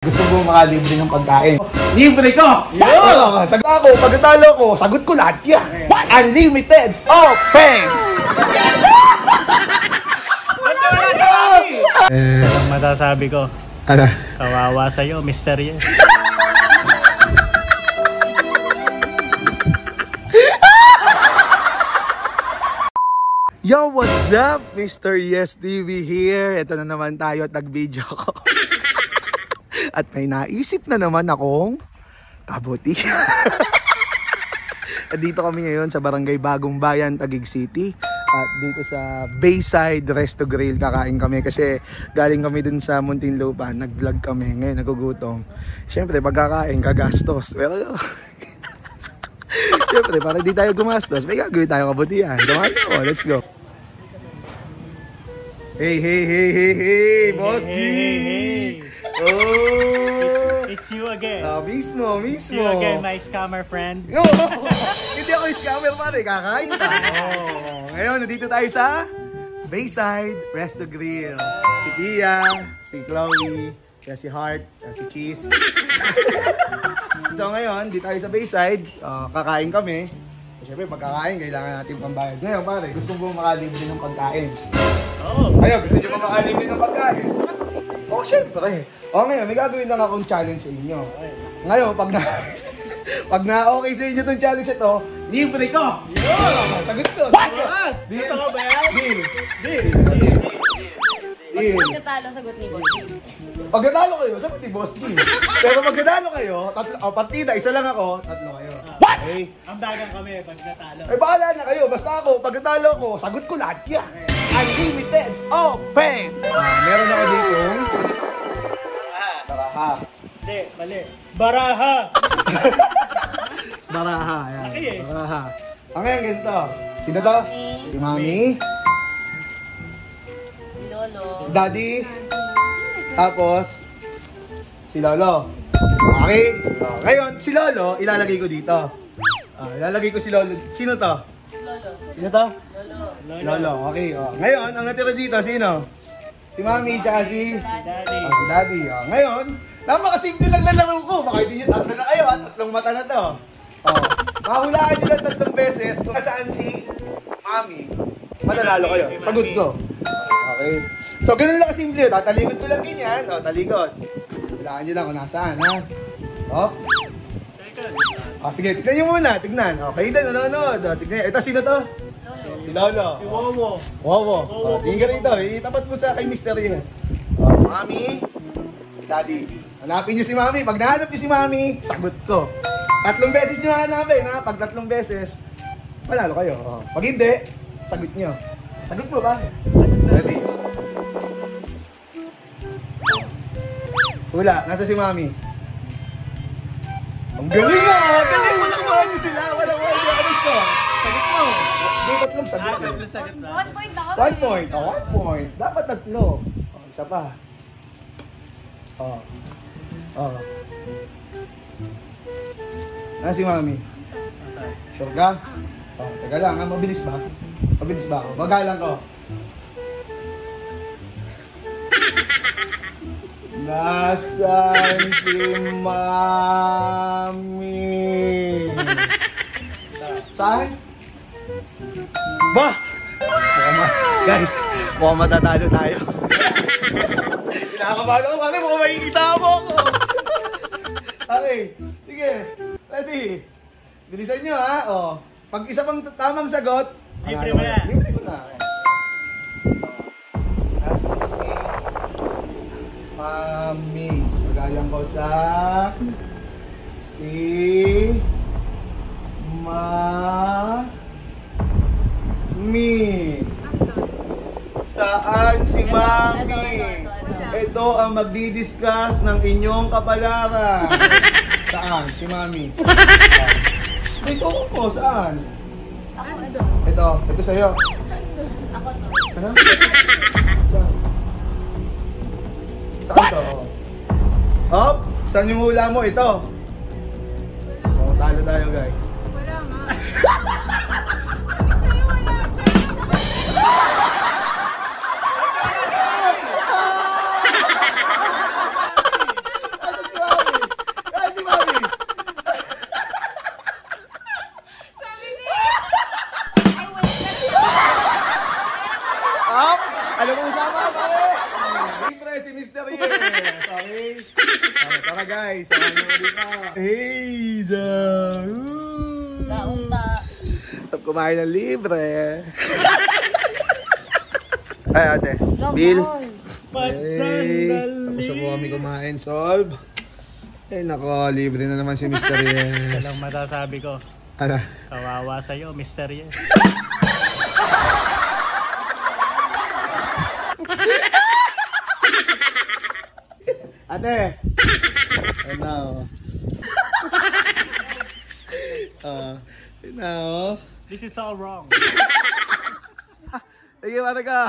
Gusto mo makalibre ng pagkain? Libre ko! Yo! Sagot ako, pagkatalo ko, sagot ko lahat yan! Unlimited! Open! Ang masasabi ko, Ano? kawawa sa'yo, Mr. Yes. Yo, what's up? Mr. Yes TV here. Ito na naman tayo at nag-video ko. At may naisip na naman akong kabuti. Dito kami ngayon sa Barangay Bagong Bayan, Taguig City. At dito sa Bayside Resto Grill kakain kami kasi galing kami dun sa Muntinlupa. Nag-vlog kami. Ngayon nagugutom. Siyempre pagkakain gagastos. Pero siyempre para di tayo gumastos, may gagawin tayo kabutihan. Samahan mo, let's go. Hey, hey, hey, hey, hey, Boss G! Hey. Oh! It's you again. Mismo. It's you again, my scammer friend. No! Hindi ako scammer pare, kakain pa. Ngayon, nandito tayo sa Bayside Resto Grill. Si Tia, si Chloe, si Heart, si Cheese. So ngayon, dito tayo sa Bayside, kakain kami. Siyempre, pagkakain, kailangan natin pambayad. Ngayon pare, gusto mo makalibre ng pagkain. Oo. Ayun, gusto nyo makalibre ng pagkain. Oh, syempre. Ngayon, may gagawin lang akong challenge sa inyo. Ngayon, pag na okay sa inyo itong challenge ito, libre ko! Yo! Sagot ko! Yes! Deal! Gusto ko ba yan? Deal! Pagkatalo, sagot ni Boss G. Pag natalo kayo, sagot ni Boss G. Pero pag natalo kayo, partida, isa lang ako, tatlo kayo. Okay? Ang dagang kami pag natalo. Bahala na kayo. Basta ako, pag natalo ko, sagot ko lahat yan. Unlimited! Open! Meron ako dito. Baraha. Hindi, mali. Baraha! Baraha, yan. Laki eh. Baraha. Ngayon, ganito. Sino to? Si Mami. Si Lolo. Si Daddy. Tapos, si Lolo. Okay? Ngayon, si Lolo, ilalagay ko dito. Ilalagay ko si Lolo. Sino to? Lolo. Sino to? Lolo. Lolo. Okay. Ngayon, ang natira dito, sino? Si Mami, tsaka si... Daddy. Si Daddy. Ngayon, napakasimple lang lalaro ko. Baka hindi nyo tatlo na kayo, tatlong mata na to. Mahulaan nyo lang 3 beses kung saan si Mami. Mananalo kayo. Sagot ko. Okay. So, ganun lang kasimple. Tatalikod ko lang din yan. Talikod. Hulaan nyo lang kung nasaan, ha? Sige, tignan nyo muna. Tignan. Okay, na nanonood. Tignan. Ito, sino to? Lolo. Si Lolo. Si Wowo. Wowo. Tingin ka rito. Itapat mo sa kay Mr. Yes. Mami. Daddy. Hanapin nyo si Mami. Pag nahanap nyo si Mami, sagot ko. 3 beses nyo hanapin, ha? Pag 3 beses, panalo kayo. Pag hindi, sagot nyo. Sagot mo ba? Ready? Hula. Nasa si Mami? Ang galing ah! Galing mo nakuha nyo sila! Wala. Ano ito? Sagot mo! May 3 sagot eh. Sagot na. 1 point ako. 1 point. 1 point. Dapat 3. Isa pa. Si Mami? Sure ka? Teka lang, mabilis ba? Mabilis ba ako? Bagalan ko. Nasaan si Mami? Saan? Ba! Guys, mukhang matatalo tayo. Kinakabahan ako, Mami, mukhang may isama ako. Okay, sige. Ready? Bilisan nyo, ha? Pag isa pang tamang sagot, Libre mo yan. Libre ko na. Nasaan si Mami? Magalang ko sa si Mami. Saan si Mami? Ito ang magdi-discuss ng inyong kapalaran. Saan? Si Mami. Ito ko, saan? Ako, Ito sa'yo. Ako to. Ano? Saan? Saan to? Saan yung hula mo? Ito. Talo tayo guys. Wala nga. Ano Tara guys, samahan niyo ulit na. Hey, Zah! Kaunta. Sab kumain ng libre. Ay, ate. Bill. Pagsandali. Tapos na po kami kumain. Solve. Eh, nako, libre na naman si Mr. Yes. Walang masasabi ko. Ano? Kawawa sa'yo, Mr. Yes. Ate! Ayun na, oh. Ayun na, oh. This is all wrong. Sige, mata ka.